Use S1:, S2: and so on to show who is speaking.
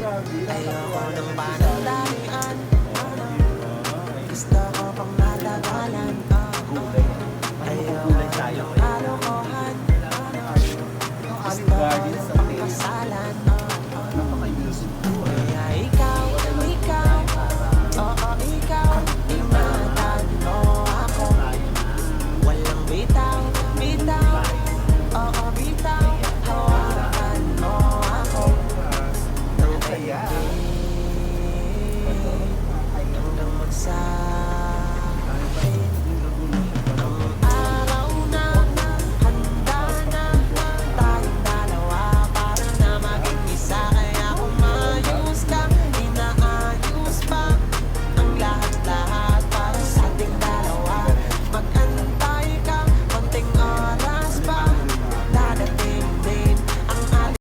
S1: Ayoko ng panandalian. Gusto ko pang matagalan. Ayoko ng kalokohan. Gusto ko ng pangkasalan.